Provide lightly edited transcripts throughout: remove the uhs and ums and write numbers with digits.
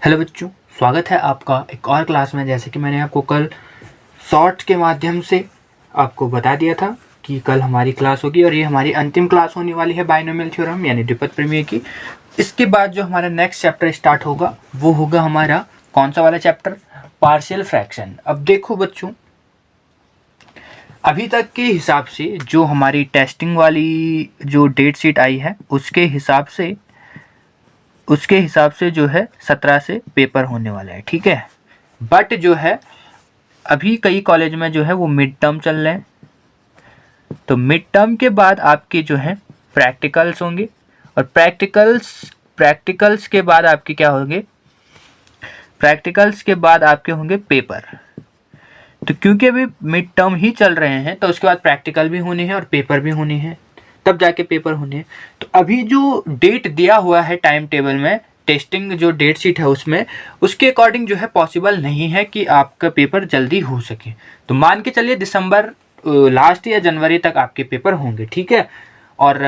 Hello बच्चों, स्वागत है आपका एक और क्लास में। जैसे कि मैंने आपको कल शॉर्ट के माध्यम से आपको बता दिया था कि कल हमारी क्लास होगी और ये हमारी अंतिम क्लास होने वाली है बाइनोमियल थ्योरम यानी द्विपद प्रमेय की। इसके बाद जो हमारा नेक्स्ट चैप्टर स्टार्ट होगा वो होगा हमारा कौन सा वाला चैप्टर, पार्शियल फ्रैक्शन। अब देखो बच्चों, अभी तक के हिसाब से जो हमारी टेस्टिंग वाली जो डेट शीट आई है उसके हिसाब से जो है 17 से पेपर होने वाला है, ठीक है। बट जो है अभी कई कॉलेज में जो है वो मिड टर्म चल रहे हैं, तो मिड टर्म के बाद आपके जो है प्रैक्टिकल्स होंगे और प्रैक्टिकल्स के बाद आपके क्या होंगे, प्रैक्टिकल्स के बाद आपके होंगे पेपर। तो क्योंकि अभी मिड टर्म ही चल रहे हैं तो उसके बाद प्रैक्टिकल भी होने हैं और पेपर भी होने हैं, तब जाके पेपर होने हैं। तो अभी जो डेट दिया हुआ है टाइम टेबल में, टेस्टिंग जो डेट शीट है उसमें, उसके अकॉर्डिंग जो है पॉसिबल नहीं है कि आपका पेपर जल्दी हो सके। तो मान के चलिए दिसंबर लास्ट या जनवरी तक आपके पेपर होंगे, ठीक है। और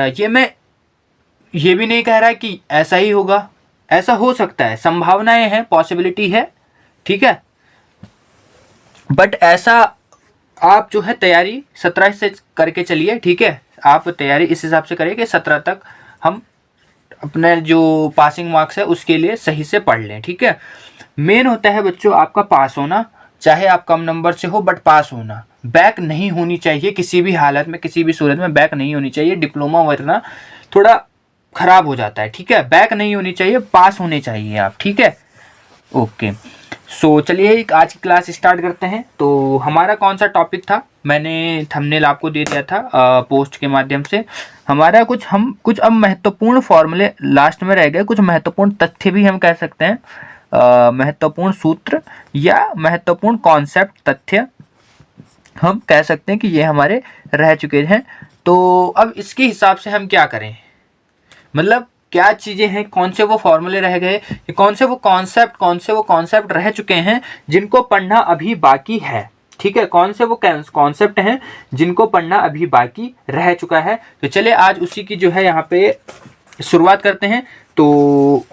ये भी नहीं कह रहा है कि ऐसा ही होगा, ऐसा हो सकता है, संभावनाएं हैं, पॉसिबिलिटी है, ठीक है। बट ऐसा आप जो है तैयारी 17 से करके चलिए, ठीक है। आप तैयारी इस हिसाब से करें कि 17 तक हम अपने जो पासिंग मार्क्स है उसके लिए सही से पढ़ लें, ठीक है। मेन होता है बच्चों आपका पास होना, चाहे आप कम नंबर से हो बट पास होना। बैक नहीं होनी चाहिए किसी भी हालत में, किसी भी सूरत में बैक नहीं होनी चाहिए। डिप्लोमा वरना थोड़ा खराब हो जाता है, ठीक है। बैक नहीं होनी चाहिए, पास होने चाहिए आप, ठीक है। ओके, सो चलिए आज की क्लास स्टार्ट करते हैं। तो हमारा कौन सा टॉपिक था, मैंने थंबनेल आपको दे दिया था पोस्ट के माध्यम से। हमारा कुछ अब महत्वपूर्ण फॉर्मूले लास्ट में रह गए, कुछ महत्वपूर्ण तथ्य भी हम कह सकते हैं, महत्वपूर्ण सूत्र या महत्वपूर्ण कॉन्सेप्ट तथ्य हम कह सकते हैं कि ये हमारे रह चुके हैं। तो अब इसके हिसाब से हम क्या करें, मतलब क्या चीज़ें हैं, कौन से वो फॉर्मूले रह गए, कौन से वो कॉन्सेप्ट रह चुके हैं जिनको पढ़ना अभी बाकी है, ठीक है। कौन से वो कॉन्सेप्ट हैं जिनको पढ़ना अभी बाकी रह चुका है। तो चलिए आज उसी की जो है यहाँ पे शुरुआत करते हैं। तो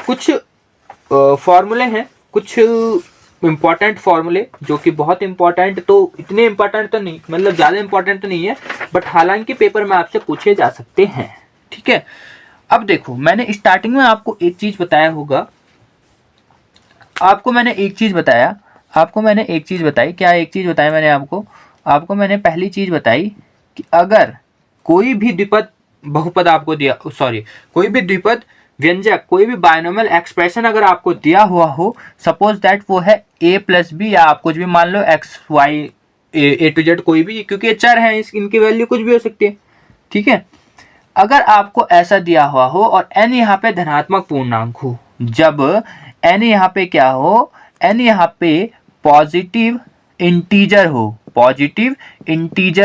कुछ फॉर्मूले हैं, कुछ इम्पॉर्टेंट फॉर्मूले जो कि बहुत इम्पॉर्टेंट, तो इतने इम्पॉर्टेंट तो नहीं, मतलब ज़्यादा इम्पॉर्टेंट तो नहीं है, बट हालांकि पेपर में आपसे पूछे जा सकते हैं, ठीक है। अब देखो, मैंने स्टार्टिंग में आपको एक चीज बताया होगा, मैंने एक चीज बताई। क्या एक चीज बताई मैंने आपको मैंने पहली चीज बताई कि अगर कोई भी द्विपद बहुपद आपको दिया, कोई भी द्विपद व्यंजक, कोई भी बायनोमियल एक्सप्रेशन अगर आपको दिया हुआ हो, सपोज दैट वो है a प्लस बी, या आप कुछ भी मान लो x y a to Z, कोई भी, क्योंकि ये चर है, इनकी वैल्यू कुछ भी हो सकती है, ठीक है। अगर आपको ऐसा दिया हुआ हो और n यहाँ पे धनात्मक पूर्णांक हो, जब n यहाँ पे क्या हो, n यहाँ पे पॉजिटिव इंटीजर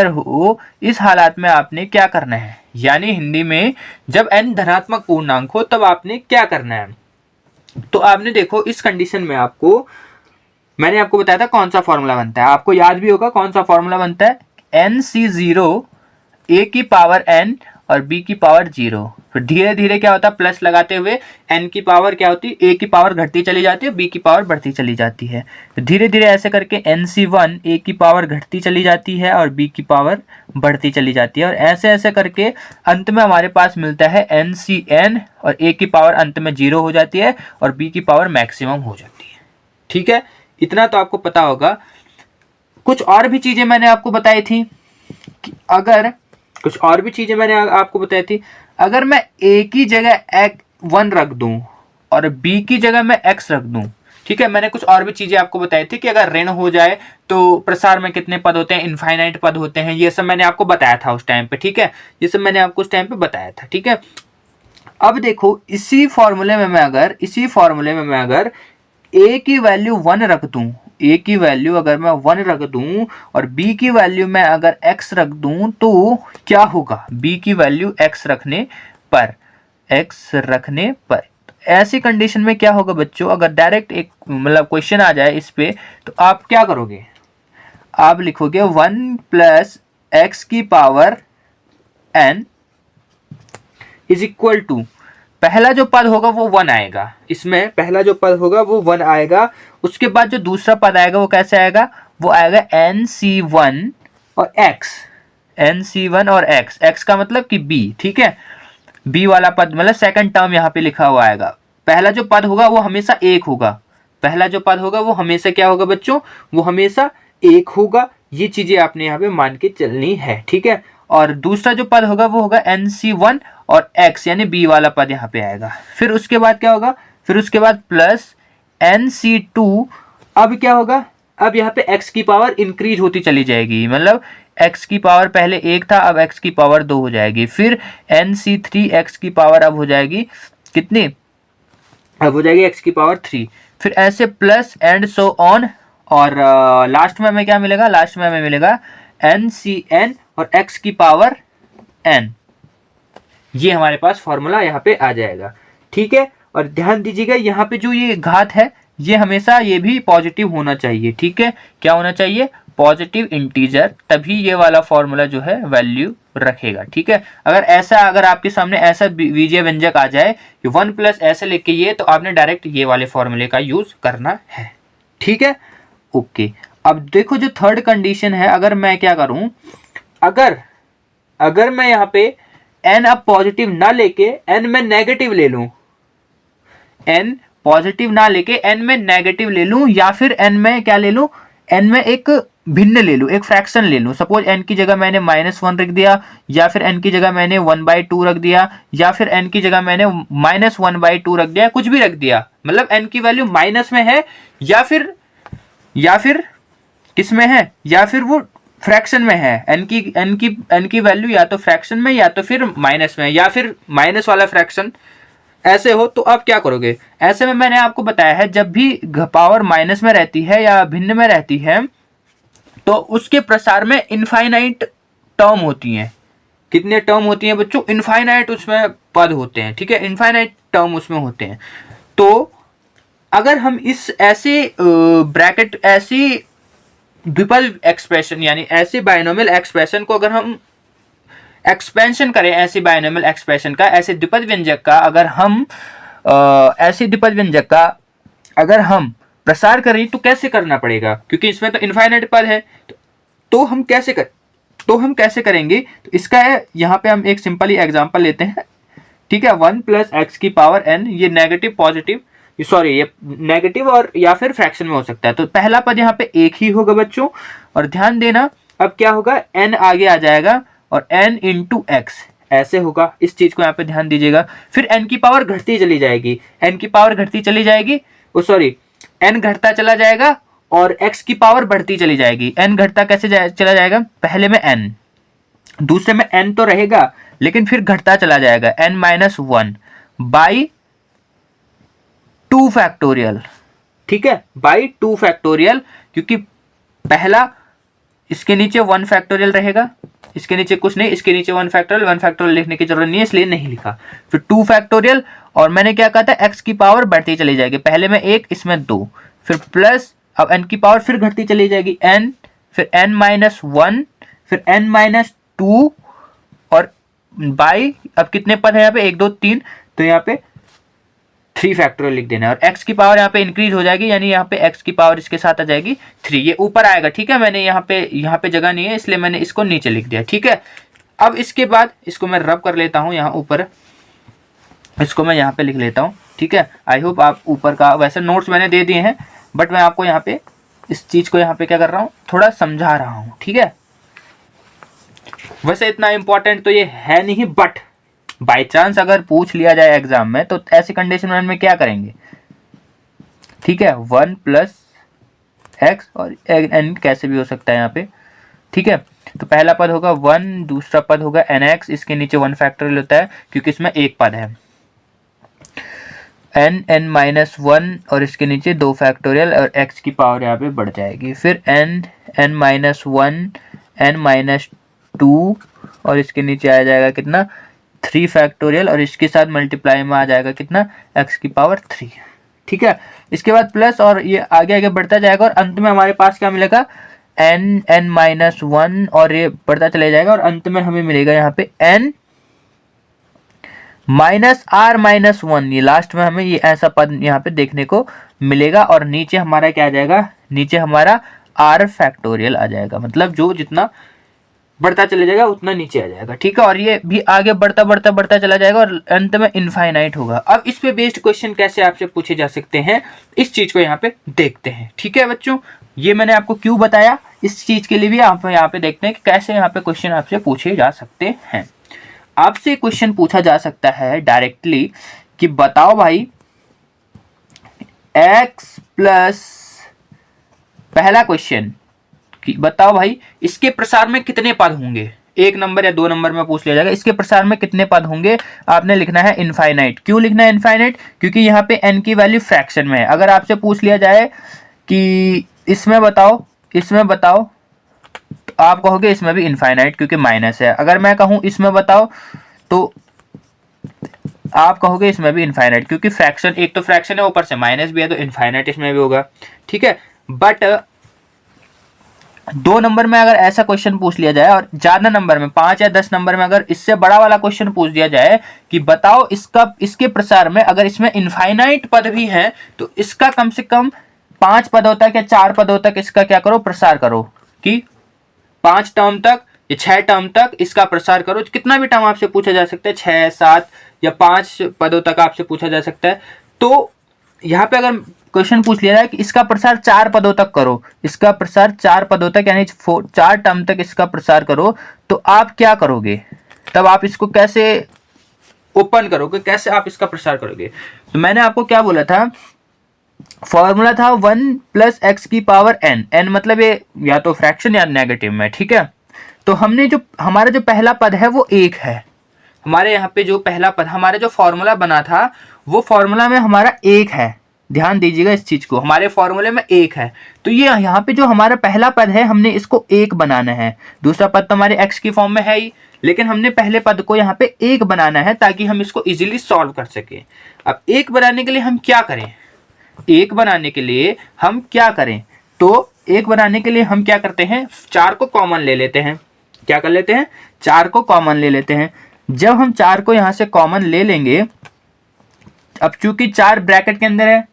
हो, इस हालात में आपने क्या करना है, यानी हिंदी में जब n धनात्मक पूर्णांक हो तब आपने क्या करना है। तो आपने देखो इस कंडीशन में मैंने आपको बताया था कौन सा फॉर्मूला बनता है, आपको याद भी होगा कौन सा फॉर्मूला बनता है, NC0 a की पावर n और b की पावर 0। फिर धीरे धीरे क्या होता है, प्लस लगाते हुए n की पावर क्या होती है, a की पावर घटती चली जाती है, b की पावर बढ़ती चली जाती है। धीरे धीरे ऐसे करके NC1 a की पावर घटती चली जाती है और b की पावर बढ़ती चली जाती है, और ऐसे ऐसे करके अंत में हमारे पास मिलता है NCn, और a की पावर अंत में 0 हो जाती है और b की पावर मैक्सिमम हो जाती है, ठीक है। इतना तो आपको पता होगा। कुछ और भी चीजें मैंने आपको बताई थी कि अगर मैं a की जगह 1 रख दूं और b की जगह मैं x रख दूं, ठीक है। मैंने कुछ और भी चीजें आपको बताई थी कि अगर ऋण हो जाए तो प्रसार में कितने पद होते हैं, इनफाइनाइट पद होते हैं, ये सब मैंने आपको बताया था उस टाइम पे, ठीक है। ये सब मैंने आपको उस टाइम पे बताया था, ठीक है। अब देखो इसी फॉर्मूले में मैं अगर a की वैल्यू 1 रख दूं, a की वैल्यू अगर मैं 1 रख दूं और b की वैल्यू मैं अगर x रख दूं, तो क्या होगा, b की वैल्यू x रखने पर ऐसी कंडीशन में क्या होगा बच्चों, अगर डायरेक्ट एक मतलब क्वेश्चन आ जाए इस पे, तो आप क्या करोगे, आप लिखोगे 1 प्लस एक्स की power n is equal to, पहला जो पद होगा वो 1 आएगा, इसमें पहला जो पद होगा वो 1 आएगा। उसके बाद जो दूसरा पद आएगा वो कैसे आएगा, वो आएगा NC1 और X, NC1 और X, X का मतलब कि B, ठीक है, B वाला पद मतलब सेकंड टर्म यहाँ पे लिखा हुआ आएगा। पहला जो पद होगा वो हमेशा 1 होगा, पहला जो पद होगा वो हमेशा क्या होगा बच्चों, वो हमेशा 1 होगा। ये चीजें आपने यहाँ पे मान के चलनी है, ठीक है। और दूसरा जो पद होगा वो होगा NC1 और X यानी B वाला पद यहाँ पे आएगा। फिर उसके बाद क्या होगा, फिर उसके बाद प्लस NC2। अब क्या होगा, अब यहाँ पे x की पावर इंक्रीज होती चली जाएगी, मतलब x की पावर पहले 1 था, अब x की पावर 2 हो जाएगी। फिर NC3 x की पावर अब हो जाएगी कितनी, अब हो जाएगी x की पावर 3। फिर ऐसे प्लस एंड सो ऑन, और लास्ट में हमें क्या मिलेगा, लास्ट में हमें मिलेगा NCn और x की पावर n। ये हमारे पास फॉर्मूला यहाँ पे आ जाएगा, ठीक है। और ध्यान दीजिएगा यहाँ पे जो ये घात है ये हमेशा ये भी पॉजिटिव होना चाहिए, ठीक है। क्या होना चाहिए, पॉजिटिव इंटीजर, तभी ये वाला फॉर्मूला जो है वैल्यू रखेगा, ठीक है। अगर ऐसा, अगर आपके सामने ऐसा बीजीय व्यंजक आ जाए कि 1 प्लस ऐसे लेके ये, तो आपने डायरेक्ट ये वाले फॉर्मूले का यूज करना है, ठीक है। ओके, अब देखो जो थर्ड कंडीशन है, अगर मैं क्या करूं, अगर मैं यहाँ पे n अब पॉजिटिव ना लेके n में नेगेटिव ले लूं, n पॉजिटिव ना लेके n में नेगेटिव ले लूं, या फिर n में क्या ले लूं, n में एक भिन्न ले लूं, एक फ्रैक्शन ले लूं। सपोज n की जगह मैंने -1 रख दिया, या फिर n की जगह मैंने 1/2 रख दिया, या फिर n की जगह मैंने -1/2 रख दिया, कुछ भी रख दिया, मतलब n की वैल्यू माइनस में है या फिर किस में है, या फिर वो फ्रैक्शन में है। n की वैल्यू या तो फ्रैक्शन में या तो फिर माइनस में, या फिर माइनस वाला फ्रैक्शन ऐसे हो, तो आप क्या करोगे। ऐसे में मैंने आपको बताया है, जब भी पावर माइनस में रहती है या भिन्न में रहती है, तो उसके प्रसार में इनफाइनाइट टर्म होती हैं। कितने टर्म होती हैं बच्चों, इनफाइनाइट उसमें पद होते हैं, ठीक है, इनफाइनाइट टर्म उसमें होते हैं। तो अगर हम इस ऐसे ब्रैकेट, ऐसी द्विपद एक्सप्रेशन यानी ऐसे बाइनोमियल एक्सप्रेशन को अगर हम एक्सपेंशन करें, ऐसे बाइनोमियल एक्सप्रेशन का, ऐसे द्विपद व्यंजक का अगर हम ऐसे द्विपद व्यंजक का अगर हम प्रसार करें, तो कैसे करना पड़ेगा, क्योंकि इसमें तो इनफाइनाइट पद है। तो हम कैसे करेंगे, तो इसका है, यहाँ पे हम एक सिंपली एग्जांपल लेते हैं, ठीक है। 1 प्लस x की पावर n, ये नेगेटिव पॉजिटिव, सॉरी ये नेगेटिव और या फिर फ्रैक्शन में हो सकता है। तो पहला पद यहाँ पे एक ही होगा बच्चों, और ध्यान देना अब क्या होगा, n आगे आ जाएगा और n इंटू x ऐसे होगा, इस चीज को यहाँ पे ध्यान दीजिएगा। फिर n की पावर घटती चली जाएगी, n की पावर घटती चली जाएगी, सॉरी n घटता चला जाएगा और x की पावर बढ़ती चली जाएगी। n घटता कैसे चला जाएगा, पहले में n, दूसरे में n तो रहेगा लेकिन फिर घटता चला जाएगा, n-1 बाई 2 फैक्टोरियल, ठीक है, बाई 2 फैक्टोरियल, क्योंकि पहला इसके नीचे 1 फैक्टोरियल रहेगा, इसके नीचे कुछ नहीं, इसके नीचे 1 फैक्टोरियल लिखने की जरूरत नहीं है, इसलिए नहीं लिखा। फिर 2 फैक्टोरियल, और मैंने क्या कहा था, x की पावर बढ़ती चली जाएगी, पहले में 1 इसमें 2, फिर प्लस, अब n की पावर फिर घटती चली जाएगी n, फिर n-1, फिर n-2, और बाई, अब कितने पद है यहाँ पे, 1 2 3, तो यहाँ पे 3 फैक्टोरियल लिख देना है, और x की पावर यहाँ पे इंक्रीज हो जाएगी, यानी यहाँ पे x की पावर इसके साथ आ जाएगी 3, ये ऊपर आएगा, ठीक है। मैंने यहाँ पे जगह नहीं है इसलिए मैंने इसको नीचे लिख दिया, ठीक है। अब इसके बाद इसको मैं रब कर लेता हूँ यहाँ ऊपर, इसको मैं यहाँ पे लिख लेता हूँ, ठीक है। आई होप आप ऊपर का, वैसे नोट्स मैंने दे दिए हैं, बट मैं आपको यहाँ पे इस चीज को यहाँ पे क्या कर रहा हूँ, थोड़ा समझा रहा हूँ, ठीक है। वैसे इतना इंपॉर्टेंट तो ये है नहीं, बट बाय चांस अगर पूछ लिया जाए एग्जाम में, तो ऐसी कंडीशन में क्या करेंगे, ठीक है। 1 प्लस एक्स और n कैसे भी हो सकता है यहाँ पे, ठीक है। तो पहला पद होगा 1, दूसरा पद होगा nx, इसके नीचे 1 फैक्टोरियल होता है क्योंकि इसमें एक पद है, n-1, और इसके नीचे 2 फैक्टोरियल, और x की पावर यहाँ पे बढ़ जाएगी। फिर n-1, n-2, और इसके नीचे आ जाएगा कितना, 3 फैक्टोरियल, और इसके साथ मल्टीप्लाई में आ जाएगा कितना, x की पावर 3, ठीक है। इसके बाद प्लस, और ये आगे आगे बढ़ता जाएगा, और अंत में हमारे पास क्या मिलेगा, n-1, और ये बढ़ता चला जाएगा, और अंत में हमें मिलेगा यहाँ पे n minus R minus one, ये लास्ट में हमें ये ऐसा पद यहाँ पे देखने को मिलेगा और नीचे हमारा क्या आ जाएगा, नीचे हमारा आर फैक्टोरियल आ जाएगा, मतलब जो जितना बढ़ता चला जाएगा उतना नीचे आ जाएगा, ठीक है। और ये भी आगे बढ़ता बढ़ता बढ़ता चला जाएगा और अंत में इनफाइनाइट होगा। अब इस पे बेस्ड क्वेश्चन कैसे आपसे पूछे जा सकते हैं, इस चीज को यहाँ पे देखते हैं, ठीक है बच्चों। ये मैंने आपको क्यों बताया, इस चीज के लिए भी आप यहाँ पे देखते हैं कि कैसे यहाँ पे क्वेश्चन आपसे पूछे जा सकते हैं। आपसे क्वेश्चन पूछा जा सकता है डायरेक्टली कि बताओ भाई x प्लस, पहला क्वेश्चन कि बताओ भाई इसके प्रसार में कितने पद होंगे, 1 नंबर या 2 नंबर में पूछ लिया जाएगा, इसके प्रसार में कितने पद होंगे, आपने लिखना है इनफाइनाइट। क्यों लिखना है इनफाइनाइट, क्योंकि यहाँ पे n की वैल्यू फ्रैक्शन में है। अगर आपसे पूछ लिया जाए कि इसमें बताओ, इसमें बताओ, तो आप कहोगे इसमें भी इनफाइनाइट क्योंकि माइनस है। अगर मैं कहूँ इसमें बताओ तो आप कहोगे इसमें भी इनफाइनाइट क्योंकि फ्रैक्शन, एक तो फ्रैक्शन है ऊपर से माइनस भी है, तो इनफाइनाइट इसमें भी होगा, ठीक है। बट 2 नंबर में अगर ऐसा क्वेश्चन पूछ लिया जाए और ज्यादा नंबर में 5 या 10 नंबर में अगर इससे बड़ा वाला क्वेश्चन पूछ दिया जाए कि बताओ इसका, इसके प्रसार में अगर इसमें इनफाइनाइट पद भी हैं तो इसका कम से कम 5 पदों तक या 4 पदों तक इसका क्या करो, प्रसार करो, कि 5 टर्म तक या 6 टर्म तक इसका प्रसार करो। कितना भी टर्म आपसे पूछा जा सकता है, 6, 7 या 5 पदों तक आपसे पूछा जा सकता है। तो यहाँ पे अगर क्वेश्चन पूछ लिया जाए कि इसका प्रसार 4 पदों तक करो, इसका प्रसार 4 पदों तक यानी 4 टर्म तक इसका प्रसार करो, तो आप क्या करोगे, तब आप इसको कैसे ओपन करोगे, कैसे आप इसका प्रसार करोगे। तो मैंने आपको क्या बोला था, फॉर्मूला था 1 प्लस एक्स की पावर n, n मतलब ये या तो फ्रैक्शन या नेगेटिव में, ठीक है। तो हमने जो हमारा जो पहला पद है वो 1 है, हमारे यहाँ पे जो पहला पद, हमारा जो फॉर्मूला बना था वो फॉर्मूला में हमारा 1 है, ध्यान दीजिएगा इस चीज को, हमारे फॉर्मूले में 1 है। तो ये यहाँ पे जो हमारा पहला पद है हमने इसको 1 बनाना है, दूसरा पद तो हमारे x की फॉर्म में है ही, लेकिन हमने पहले पद को यहाँ पे 1 बनाना है ताकि हम इसको इजीली सॉल्व कर सके। अब 1 बनाने के लिए हम क्या करें, 1 बनाने के लिए हम क्या करें, तो 1 बनाने के लिए हम क्या करते हैं, 4 को कॉमन ले लेते हैं। क्या कर लेते हैं, 4 को कॉमन ले लेते हैं। जब हम 4 को यहाँ से कॉमन ले लेंगे, अब चूंकि 4 ब्रैकेट के अंदर है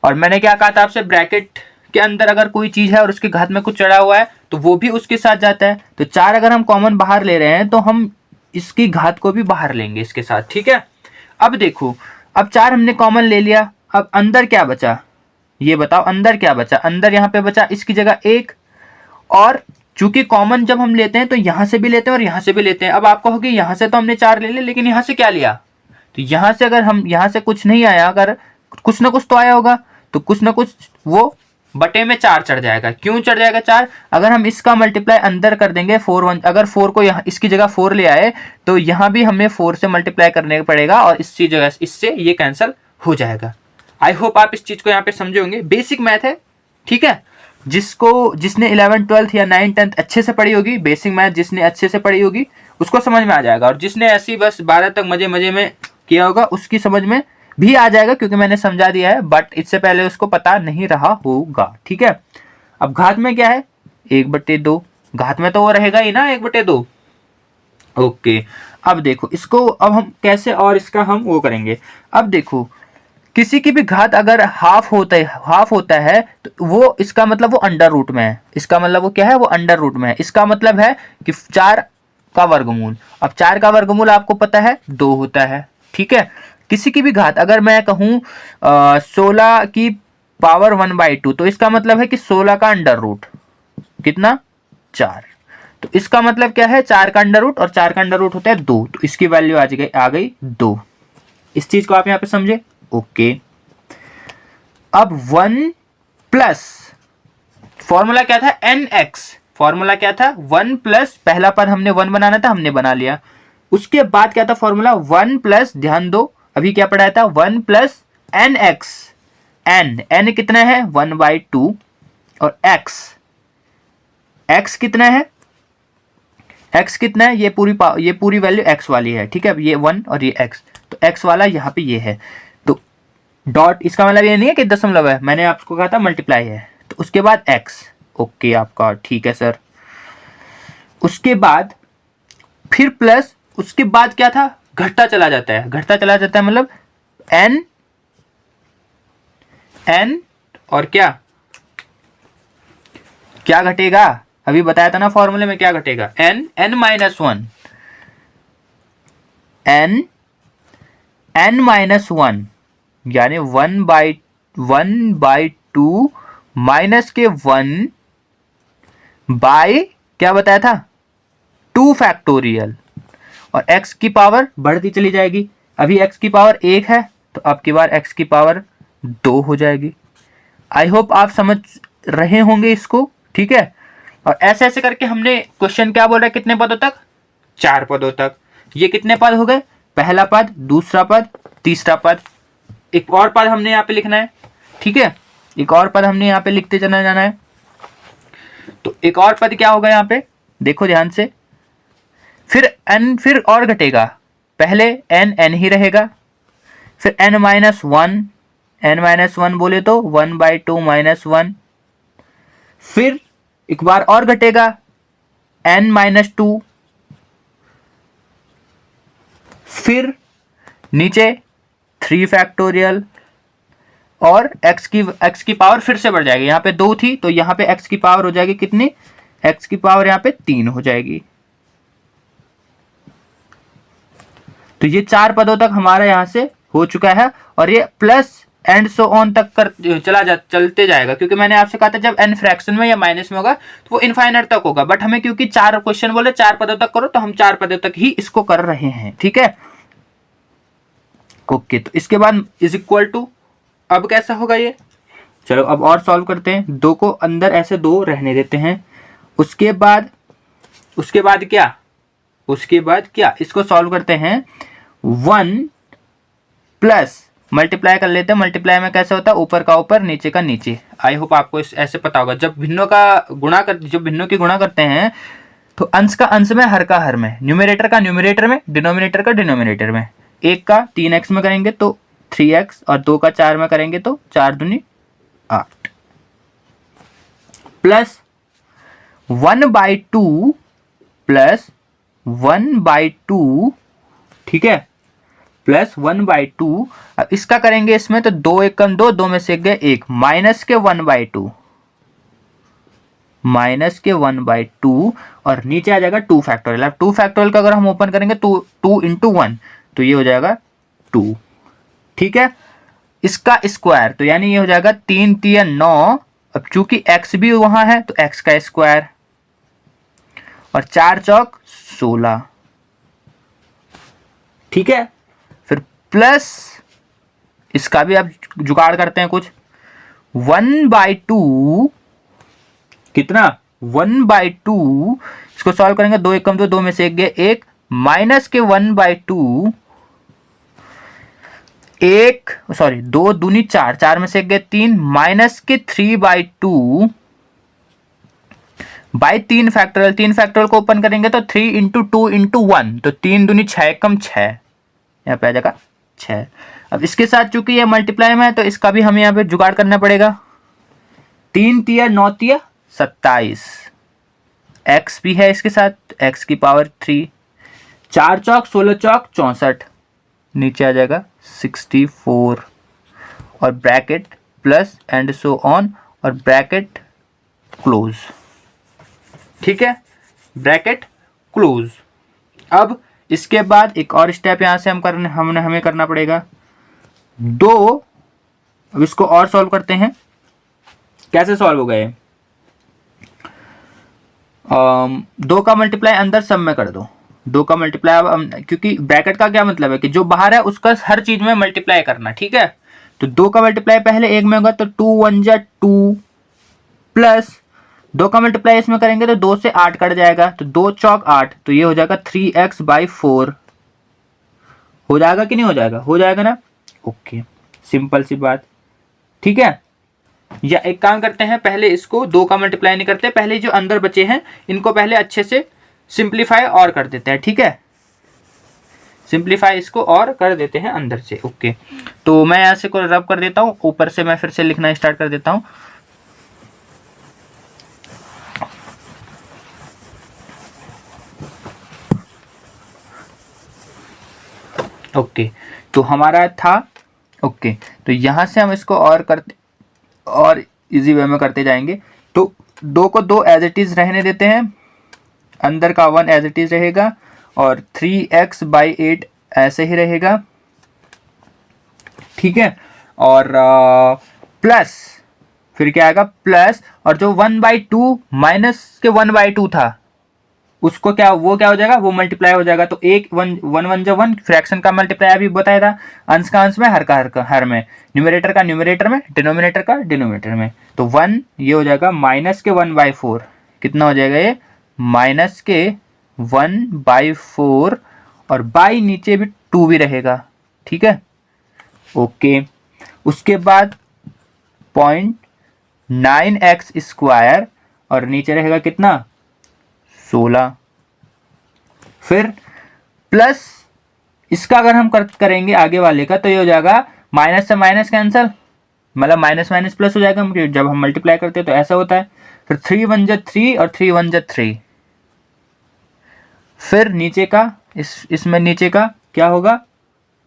और मैंने क्या कहा था आपसे, ब्रैकेट के अंदर अगर कोई चीज है और उसके घात में कुछ चढ़ा हुआ है तो वो भी उसके साथ जाता है। तो 4 अगर हम कॉमन बाहर ले रहे हैं तो हम इसकी घात को भी बाहर लेंगे इसके साथ, ठीक है। अब देखो, अब 4 हमने कॉमन ले लिया, अब अंदर क्या बचा, ये बताओ अंदर क्या बचा, अंदर यहाँ पे बचा इसकी जगह 1, और चूंकि कॉमन जब हम लेते हैं तो यहाँ से भी लेते हैं और यहाँ से भी लेते हैं। अब आप कहोगे यहाँ से तो हमने 4 ले लिया लेकिन यहाँ से क्या लिया, तो यहाँ से अगर हम, यहाँ से कुछ नहीं आया, अगर कुछ ना कुछ तो आया होगा, तो कुछ ना कुछ वो बटे में 4 चढ़ जाएगा। क्यों चढ़ जाएगा 4, अगर हम इसका मल्टीप्लाई अंदर कर देंगे 4 1, अगर 4 को यहाँ इसकी जगह 4 ले आए तो यहाँ भी हमें 4 से मल्टीप्लाई करने पड़ेगा और इसकी जगह इससे ये कैंसिल हो जाएगा। आई होप आप इस चीज को यहाँ पे समझे होंगे, बेसिक मैथ है, ठीक है। जिसने 11th 12th या 9th 10th अच्छे से पढ़ी होगी, बेसिक मैथ जिसने अच्छे से पढ़ी होगी उसको समझ में आ जाएगा, और जिसने ऐसी बस 12 तक मजे मजे में किया होगा उसकी समझ में भी आ जाएगा क्योंकि मैंने समझा दिया है, बट इससे पहले उसको पता नहीं रहा होगा, ठीक है। अब घात में क्या है, 1/2, घात में तो वो रहेगा ही ना 1/2। ओके, अब देखो इसको, अब हम कैसे और इसका हम वो करेंगे। अब देखो किसी की भी घात अगर हाफ होता है तो वो इसका मतलब वो अंडर रूट में है, इसका मतलब वो क्या है, वो अंडर रूट में है। इसका मतलब है कि 4 का वर्गमूल, अब 4 का वर्गमूल आपको पता है 2 होता है, ठीक है। किसी की भी घात अगर मैं कहूँ 16 की पावर 1/2 तो इसका मतलब है कि 16 का अंडर रूट कितना, 4। तो इसका मतलब क्या है, 4 का अंडर रूट, और 4 का अंडर रूट होता है 2, तो इसकी वैल्यू आ गई 2। इस चीज को आप यहाँ पे समझे, ओके। अब 1 प्लस फॉर्मूला क्या था, nx, फॉर्मूला क्या था 1 प्लस, पहला पद हमने 1 बनाना था, हमने बना लिया। उसके बाद क्या था फॉर्मूला 1 प्लस, ध्यान दो अभी क्या पढ़ाया था, 1 प्लस nx, n कितना है 1/2, और x कितना है, x कितना है, ये पूरी वैल्यू x वाली है, ठीक है। अब ये 1 और ये x, तो x वाला यहाँ पे ये है, तो डॉट, इसका मतलब ये नहीं है कि दशमलव है, मैंने आपको कहा था मल्टीप्लाई है, तो उसके बाद x, ओके आपका, ठीक है सर। उसके बाद फिर प्लस, उसके बाद क्या था, घटता चला जाता है, घटता चला जाता है, मतलब n और क्या क्या घटेगा, अभी बताया था ना फॉर्मूले में, क्या घटेगा, n minus one, n minus one, यानी 1/2 माइनस के 1 बाय क्या बताया था 2 फैक्टोरियल, और x की पावर बढ़ती चली जाएगी। अभी x की पावर 1 है तो अब की बार x की पावर 2 हो जाएगी। आई होप आप समझ रहे होंगे इसको, ठीक है। और ऐसे ऐसे करके हमने क्वेश्चन क्या बोल रहा है, कितने पदों तक, 4 पदों तक। ये कितने पद हो गए, पहला पद, दूसरा पद, तीसरा पद। एक और पद हमने यहाँ पे लिखना है, ठीक है, एक और पद हमने यहाँ पे लिखते चला जाना है। तो एक और पद क्या होगा यहाँ पे, देखो ध्यान से, फिर n फिर और घटेगा, पहले n ही रहेगा, फिर n माइनस वन बोले तो 1/2 माइनस 1, फिर एक बार और घटेगा n माइनस 2, फिर नीचे 3 फैक्टोरियल, और x की पावर फिर से बढ़ जाएगी। यहाँ पे 2 थी तो यहाँ पे x की पावर हो जाएगी कितनी, x की पावर यहाँ पे 3 हो जाएगी। तो ये 4 पदों तक हमारा यहाँ से हो चुका है, और ये प्लस एंड सो ऑन तक चलते जाएगा, क्योंकि मैंने आपसे कहा था जब n फ्रैक्शन में या माइनस में होगा तो वो इनफाइनाइट तक होगा, बट हमें क्योंकि 4 क्वेश्चन बोले 4 पदों तक करो, तो हम 4 पदों तक ही इसको कर रहे हैं, ठीक है। ओके, तो इसके बाद इज इक्वल टू, अब कैसा होगा ये, चलो अब और सॉल्व करते हैं। 2 को अंदर ऐसे 2 रहने देते हैं, उसके बाद क्या, इसको सॉल्व करते हैं। 1 प्लस मल्टीप्लाई कर लेते हैं, मल्टीप्लाई में कैसे होता है, ऊपर का ऊपर नीचे का नीचे। आई होप आपको ऐसे पता होगा, जब भिन्नों की गुणा करते हैं तो अंश का अंश में, हर का हर में, न्यूमरेटर का न्यूमरेटर में, डिनोमिनेटर का डिनोमिनेटर में। 1 का 3x में करेंगे तो 3x, और 2 का 4 में करेंगे तो 4 दूनी 8, प्लस 1/2 प्लस 1/2, ठीक है, प्लस 1/2। अब इसका करेंगे इसमें तो 2 1 कम 2, 2 में से 1 गए 1, माइनस के 1/2, और नीचे आ जाएगा 2 फैक्टोरियल। अब 2 फैक्टोरियल का अगर हम ओपन करेंगे तो 2 × 1, तो ये हो जाएगा 2, ठीक है। इसका स्क्वायर, तो यानी ये हो जाएगा 3 × 9। अब चूंकि x भी वहां है तो x का स्क्वायर, और 4 चौक 16, ठीक है। फिर प्लस इसका भी अब जुगाड़ करते हैं कुछ, 1/2, कितना 1/2, इसको सॉल्व करेंगे, 2 1 कम 2, 2 में से 1 गए 1, माइनस के 1/2, 2 दूनी 4, 4 में से 1 गए 3, माइनस के 3/2 बाई 3 फैक्टोरियल, 3 फैक्टोरियल को ओपन करेंगे तो 3 × 2 × 1, तो 3 दूनी 6 कम 6, यहाँ पे आ जाएगा 6। अब इसके साथ चूंकि ये मल्टीप्लाई में है तो इसका भी हमें यहाँ पे जुगाड़ करना पड़ेगा। 3 × 9 = 27, x भी है इसके साथ, x की पावर 3, 4 चौक 16 चौक 64, नीचे आ जाएगा 64, और bracket plus and so on, और ब्रैकेट क्लोज, ठीक है, ब्रैकेट क्लोज। अब इसके बाद एक और स्टेप यहां से हमें करना पड़ेगा 2। अब इसको और सॉल्व करते हैं, कैसे सॉल्व होगा ये, 2 का मल्टीप्लाई अंदर सब में कर दो, 2 का मल्टीप्लाई, अब क्योंकि ब्रैकेट का क्या मतलब है कि जो बाहर है उसका हर चीज में मल्टीप्लाई करना, ठीक है। तो 2 का मल्टीप्लाई पहले 1 में होगा तो 2 1 = 2, प्लस 2 का मल्टीप्लाई इसमें करेंगे तो 2 से 8 कट जाएगा, तो 2 चौक 8, तो ये हो जाएगा 3x/4, हो जाएगा कि नहीं हो जाएगा, हो जाएगा ना। ओके, सिंपल सी बात, ठीक है। या एक काम करते हैं, पहले इसको 2 का मल्टीप्लाई नहीं करते, पहले जो अंदर बचे हैं इनको पहले अच्छे से सिंप्लीफाई और कर देते हैं, ठीक है, सिंप्लीफाई इसको और कर देते हैं अंदर से। ओके, तो मैं यहाँ से को रब कर देता हूँ, ऊपर से मैं फिर से लिखना स्टार्ट कर देता हूँ। ओके, तो हमारा था ओके। तो यहाँ से हम इसको और इजी वे में करते जाएंगे। तो 2 को 2 एज इट इज़ रहने देते हैं, अंदर का 1 एज इट इज़ रहेगा और 3x/8 ऐसे ही रहेगा, ठीक है। और प्लस फिर क्या आएगा प्लस, और जो 1/2 माइनस के 1/2 था उसको क्या वो क्या हो जाएगा, वो मल्टीप्लाई हो जाएगा। तो एक 1 जो 1 फ्रैक्शन का मल्टीप्लाई अभी बताया था, अंश का अंश में, हर का हर में, न्यूमरेटर का न्यूमरेटर में, डिनोमिनेटर का डिनोमिनेटर में। तो 1 ये हो जाएगा माइनस के 1/4, कितना हो जाएगा ये माइनस के 1/4, और बाई नीचे भी 2 भी रहेगा, ठीक है ओके। उसके बाद 0.9x², और नीचे रहेगा कितना 16। फिर प्लस इसका अगर हम करेंगे आगे वाले का, तो ये हो जाएगा माइनस से माइनस कैंसिल, मतलब माइनस माइनस प्लस हो जाएगा, जब हम मल्टीप्लाई करते हैं तो ऐसा होता है। फिर 3 1 जा 3 और 3 1 जा 3। फिर नीचे का इसमें नीचे का क्या होगा,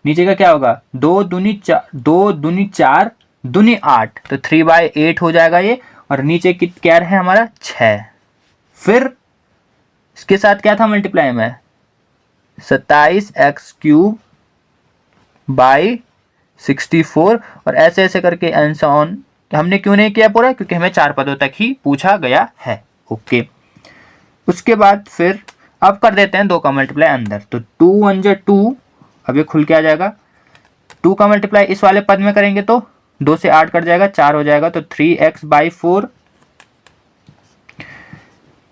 नीचे का क्या होगा 2 दूनी 4 दूनी 8, तो 3/8 हो जाएगा ये। और नीचे क्या है हमारा 6। फिर इसके साथ क्या था मल्टीप्लाई में 27x³/64, और ऐसे ऐसे करके एंड सो ऑन। हमने क्यों नहीं किया पूरा, क्योंकि हमें 4 पदों तक ही पूछा गया है ओके। उसके बाद फिर अब कर देते हैं 2 का मल्टीप्लाई अंदर, तो 2 1 जा 2, अब ये खुल के आ जाएगा। 2 का मल्टीप्लाई इस वाले पद में करेंगे तो 2 से 8 कट जाएगा, 4 हो जाएगा, तो 3x/4।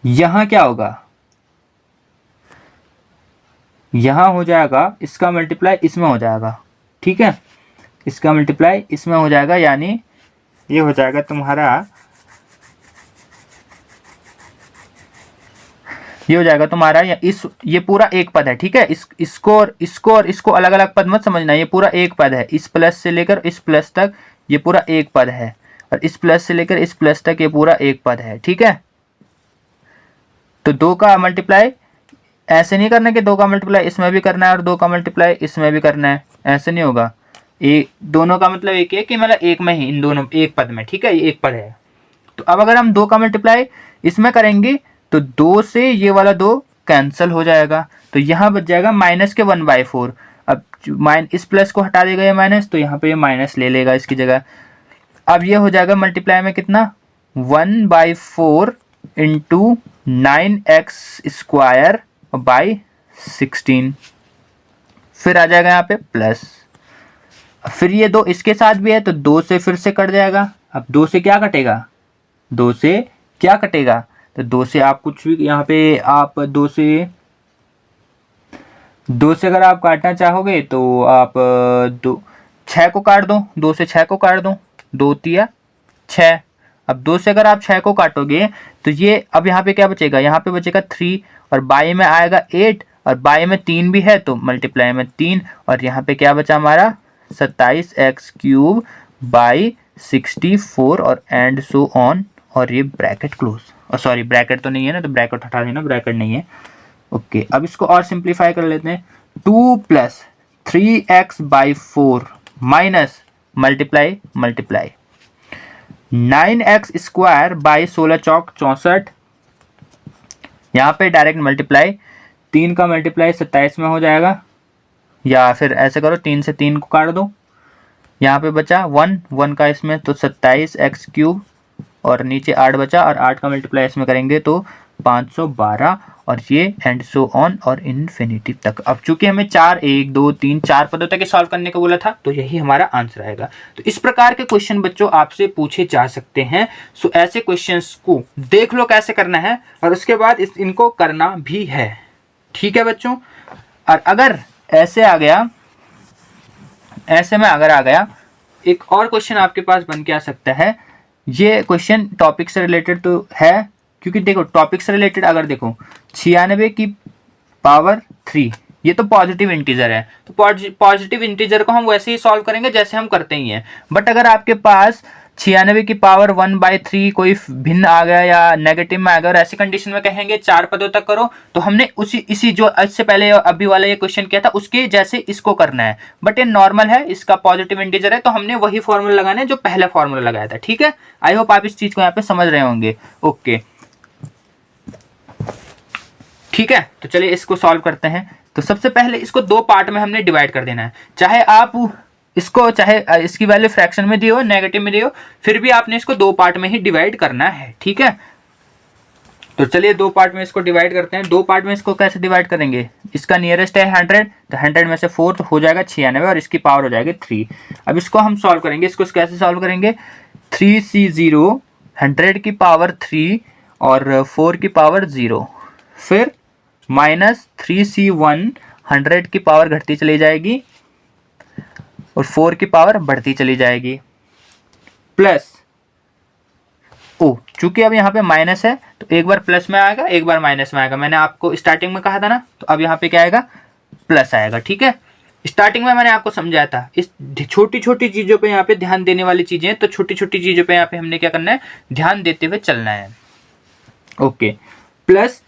यहां क्या होगा, यहां हो जाएगा इसका मल्टीप्लाई इसमें हो जाएगा, ठीक है, इसका मल्टीप्लाई इसमें हो जाएगा, यानी ये हो जाएगा तुम्हारा, ये हो जाएगा तुम्हारा ये पूरा एक पद है, ठीक है। इसको और इसको अलग अलग पद मत समझना, ये पूरा एक पद है, इस प्लस से लेकर इस प्लस तक ये पूरा एक पद है, और इस प्लस से लेकर इस प्लस तक ये पूरा एक पद है, ठीक है। तो 2 का मल्टीप्लाई ऐसे नहीं करना कि 2 का मल्टीप्लाई इसमें भी करना है और 2 का मल्टीप्लाई इसमें भी करना है, ऐसे नहीं होगा। दोनों का मतलब एक है कि मतलब एक में ही, इन दोनों एक पद में, ठीक है, ये एक पद है। तो अब अगर हम 2 का मल्टीप्लाई इसमें करेंगे तो 2 से ये वाला 2 कैंसिल हो जाएगा, तो यहाँ बच जाएगा माइनस के 1/4। अब इस प्लस को हटा देगा ये माइनस, तो यहाँ पे ये माइनस ले लेगा इसकी जगह। अब ये हो जाएगा मल्टीप्लाई में कितना 1/4 इंटू 9x²/16। फिर आ जाएगा यहाँ पे प्लस, फिर ये 2 इसके साथ भी है तो 2 से फिर से कट जाएगा। अब 2 से क्या कटेगा, 2 से क्या कटेगा, तो 2 से आप कुछ भी यहाँ पे आप 2 से अगर आप काटना चाहोगे तो आप 6 को काट दो, 2 से 6 को काट दो, 2 तिया 6। अब 2 से अगर आप 6 को काटोगे तो ये अब यहाँ पे क्या बचेगा, यहाँ पे बचेगा 3, और बाई में आएगा 8, और बाई में 3 भी है तो मल्टीप्लाई में 3, और यहाँ पे क्या बचा हमारा 27x³/64, और एंड सो ऑन, और ये ब्रैकेट क्लोज, और सॉरी ब्रैकेट तो नहीं है ना, तो ब्रैकेट हटा देना, ब्रैकेट नहीं है ओके। अब इसको और सिंप्लीफाई कर लेते हैं, 2 + 3x/4 माइनस मल्टीप्लाई 9x² / 16 × 64। यहाँ पे डायरेक्ट मल्टीप्लाई, 3 का मल्टीप्लाई 27 में हो जाएगा, या फिर ऐसे करो 3 से 3 को काट दो, यहाँ पे बचा 1 का इसमें, तो 27x³, और नीचे 8 बचा, और 8 का मल्टीप्लाई इसमें करेंगे तो 512, और ये एंड सो ऑन और इन्फिनिटी तक। अब चूंकि हमें 4 1 2 3 4 पदों तक सॉल्व करने को बोला था, तो यही हमारा आंसर आएगा। तो इस प्रकार के क्वेश्चन बच्चों आपसे पूछे जा सकते हैं। सो ऐसे क्वेश्चंस को देख लो कैसे करना है, और उसके बाद इनको करना भी है, ठीक है बच्चों। और अगर ऐसे आ गया, ऐसे में अगर आ गया, एक और क्वेश्चन आपके पास बन के आ सकता है। ये क्वेश्चन टॉपिक से रिलेटेड तो है, क्योंकि देखो टॉपिक से रिलेटेड अगर देखो 96⁻³ ये तो पॉजिटिव इंटीजर है, तो पॉजिटिव इंटीजर को हम वैसे ही सॉल्व करेंगे जैसे हम करते ही हैं। बट अगर आपके पास 96 की पावर 1/3 कोई भिन्न आ गया या नेगेटिव में आ गया और ऐसी कंडीशन में कहेंगे 4 पदों तक करो, तो हमने इसी जो इससे पहले अभी वाला ये क्वेश्चन किया था उसके जैसे इसको करना है, बट ये नॉर्मल है, इसका पॉजिटिव इंटीजर है, तो हमने वही फॉर्मूला लगाना है जो पहला फॉर्मूला लगाया था। ठीक है, आई होप आप इस चीज को यहाँ पे समझ रहे होंगे। ओके ठीक है, तो चलिए इसको सॉल्व करते हैं। तो सबसे पहले इसको दो पार्ट में हमने डिवाइड कर देना है, चाहे आप इसको चाहे इसकी वैल्यू फ्रैक्शन में दी हो, नेगेटिव में दी हो, फिर भी आपने इसको दो पार्ट में ही डिवाइड करना है। ठीक है, तो चलिए दो पार्ट में इसको डिवाइड करते हैं। दो पार्ट में इसको कैसे डिवाइड करेंगे, इसका नियरेस्ट है 100, तो 100 में से 4 तो हो जाएगा 96 और इसकी पावर हो जाएगी 3। अब इसको हम सॉल्व करेंगे, इसको कैसे सॉल्व करेंगे, 3C0 100 की पावर 3 और 4 की पावर 0, फिर माइनस 3C1 100 की पावर घटती चली जाएगी और 4 की पावर बढ़ती चली जाएगी, प्लस चूंकि अब यहाँ पे माइनस है तो एक बार प्लस में आएगा एक बार माइनस में आएगा, मैंने आपको स्टार्टिंग में कहा था ना, तो अब यहाँ पे क्या आएगा, प्लस आएगा। ठीक है, स्टार्टिंग में मैंने आपको समझाया था इस छोटी छोटी चीज़ों पे यहाँ पे ध्यान देने वाली चीज़ें, तो छोटी छोटी चीज़ों पे यहाँ पे हमने क्या करना है, ध्यान देते हुए चलना है। ओके, प्लस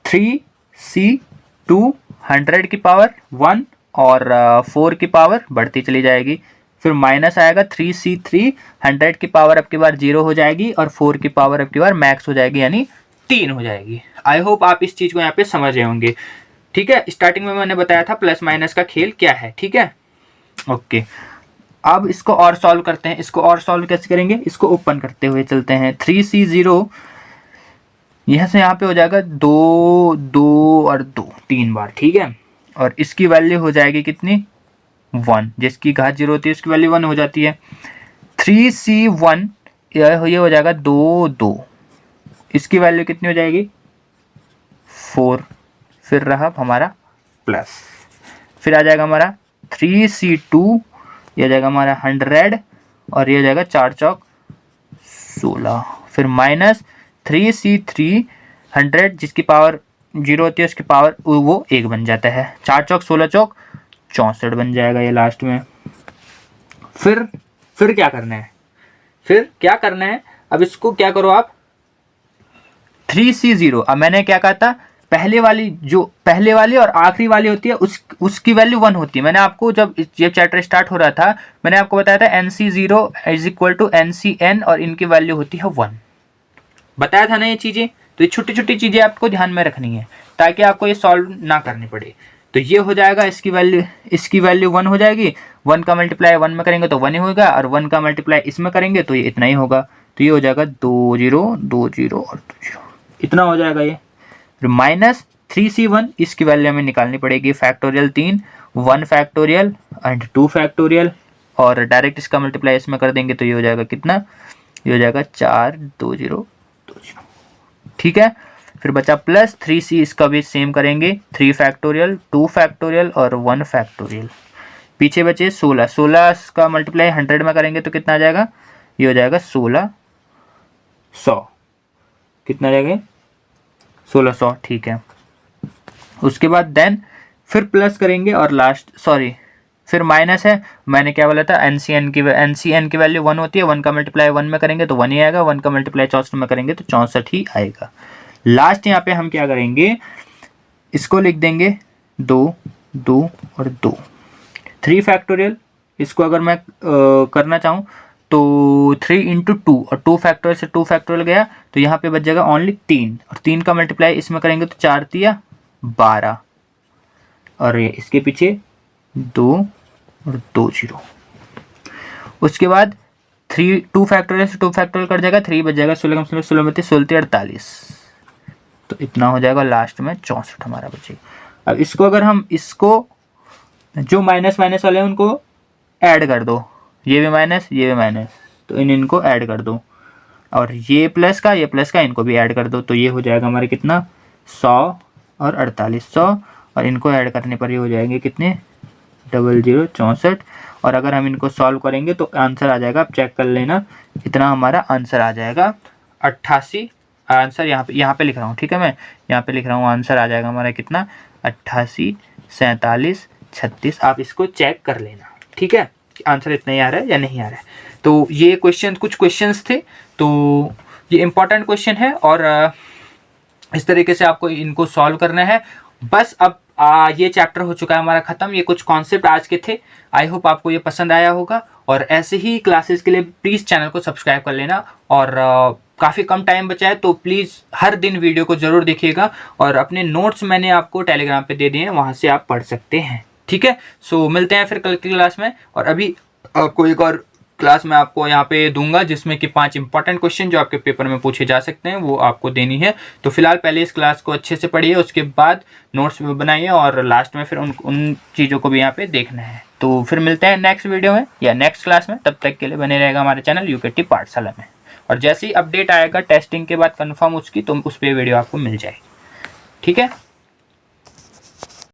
3C2 100 की पावर 1 और 4 की पावर बढ़ती चली जाएगी, फिर माइनस आएगा 3C3 100 की पावर अब की बार 0 हो जाएगी और 4 की पावर अब की बार मैक्स हो जाएगी यानी 3 हो जाएगी। आई होप आप इस चीज़ को यहाँ पे समझ रहे होंगे। ठीक है, स्टार्टिंग में मैंने बताया था प्लस माइनस का खेल क्या है। ठीक है, ओके, अब इसको और सॉल्व करते हैं। इसको और सॉल्व कैसे करेंगे, इसको ओपन करते हुए चलते हैं। 3C0 यहाँ से यहाँ पे हो जाएगा 2 2 और 2 3 बार। ठीक है, और इसकी वैल्यू हो जाएगी कितनी, 1, जिसकी घात 0 होती है उसकी वैल्यू 1 हो जाती है। 3C1 ये हो जाएगा 2 2, इसकी वैल्यू कितनी हो जाएगी, 4, फिर रहा हमारा प्लस, फिर आ जाएगा हमारा 3C2 ये आ जाएगा हमारा 100 और ये आ जाएगा 4 चौक 16, फिर माइनस 3C3 100 जिसकी पावर 0 होती है उसकी पावर वो 1 बन जाता है, 4 चौक 16 चौक 64 बन जाएगा ये लास्ट में। फिर क्या करना है, अब इसको क्या करो आप, 3C0 अब मैंने क्या कहा था, पहले वाली और आखिरी वाली होती है उसकी वैल्यू 1 होती है। मैंने आपको जब ये चैप्टर स्टार्ट हो रहा था मैंने आपको बताया था NC0 = NCN और इनकी वैल्यू होती है 1, बताया था ना ये चीज़ें। तो ये छोटी छोटी चीज़ें आपको ध्यान में रखनी है ताकि आपको ये सॉल्व ना करनी पड़े। तो ये हो जाएगा, इसकी वैल्यू 1 हो जाएगी, 1 का मल्टीप्लाई 1 में करेंगे तो 1 ही होगा और 1 का मल्टीप्लाई इसमें करेंगे तो ये इतना ही होगा, तो ये हो जाएगा 2 0 2 0 और 2 0, इतना हो जाएगा ये। फिर माइनस 3C1 इसकी वैल्यू हमें निकालनी पड़ेगी, फैक्टोरियल 3 1 फैक्टोरियल एंड 2 फैक्टोरियल और डायरेक्ट इसका मल्टीप्लाई इसमें कर देंगे तो ये हो जाएगा कितना, ये हो जाएगा 4 2 0 2 0। ठीक है, फिर बचा प्लस 3C इसका भी सेम करेंगे, 3 फैक्टोरियल 2 फैक्टोरियल और 1 फैक्टोरियल, पीछे बचे 16 का मल्टीप्लाई 100 में करेंगे तो कितना आ जाएगा, ये हो जाएगा 1600, कितना आ जाएगा 1600। ठीक है, उसके बाद देन फिर प्लस करेंगे और फिर माइनस है, मैंने क्या बोला था NCN की वैल्यू 1 होती है, 1 का मल्टीप्लाई 1 में करेंगे तो 1 ही आएगा, 1 का मल्टीप्लाई 64 में करेंगे तो 64 ही आएगा। लास्ट यहाँ पे हम क्या करेंगे, इसको लिख देंगे 2 2 और 2 3 फैक्टोरियल, इसको अगर मैं करना चाहूँ तो 3 × 2 और 2 फैक्टोरियल से 2 फैक्टोरियल गया तो यहाँ पे बच जाएगा ओनली 3 और 3 का मल्टीप्लाई इसमें करेंगे तो 4 3 12 और ये इसके पीछे 2 और 2 0। उसके बाद 2 फैक्टोरियल से 2 फैक्टोरियल कट जाएगा, 3 बच जाएगा, 16 16 16 48, तो इतना हो जाएगा, लास्ट में 64 हमारा बचेगा। अब इसको अगर हम इसको जो माइनस वाले हैं उनको ऐड कर दो, ये भी माइनस तो इनको ऐड कर दो और ये प्लस का इनको भी ऐड कर दो, तो ये हो जाएगा हमारे कितना 100 और 4800 और इनको ऐड करने पर ये हो जाएंगे कितने 00 64 और अगर हम इनको सॉल्व करेंगे तो आंसर आ जाएगा, आप चेक कर लेना, इतना हमारा आंसर आ जाएगा 88। आंसर यहाँ पे लिख रहा हूँ, ठीक है, मैं यहाँ पे लिख रहा हूँ, आंसर आ जाएगा हमारा कितना 88 47 36, आप इसको चेक कर लेना। ठीक है, आंसर इतना ही आ रहा है या नहीं आ रहा है। तो ये क्वेश्चन, कुछ क्वेश्चंस थे, तो ये इंपॉर्टेंट क्वेश्चन है और इस तरीके से आपको इनको सॉल्व करना है। बस अब ये चैप्टर हो चुका है हमारा ख़त्म। ये कुछ कॉन्सेप्ट आज के थे। आई होप आपको ये पसंद आया होगा और ऐसे ही क्लासेस के लिए प्लीज़ चैनल को सब्सक्राइब कर लेना। और काफ़ी कम टाइम बचा है तो प्लीज़ हर दिन वीडियो को ज़रूर देखिएगा और अपने नोट्स मैंने आपको टेलीग्राम पे दे दिए हैं, वहाँ से आप पढ़ सकते हैं। ठीक है, सो मिलते हैं फिर कल की क्लास में। और अभी आपको एक और क्लास मैं आपको यहाँ पे दूंगा जिसमें कि 5 इंपॉर्टेंट क्वेश्चन जो आपके पेपर में पूछे जा सकते हैं वो आपको देनी है। तो फिलहाल पहले इस क्लास को अच्छे से पढ़िए, उसके बाद नोट्स भी बनाइए और लास्ट में फिर उन चीज़ों को भी यहाँ पे देखना है। तो फिर मिलते हैं नेक्स्ट वीडियो में या नेक्स्ट क्लास में। तब तक के लिए बने रहेगा हमारे चैनल यूकेटी पाठशाला में। और जैसे ही अपडेट आएगा टेस्टिंग के बाद कन्फर्म उसकी, तो उस पर वीडियो आपको मिल जाएगी। ठीक है।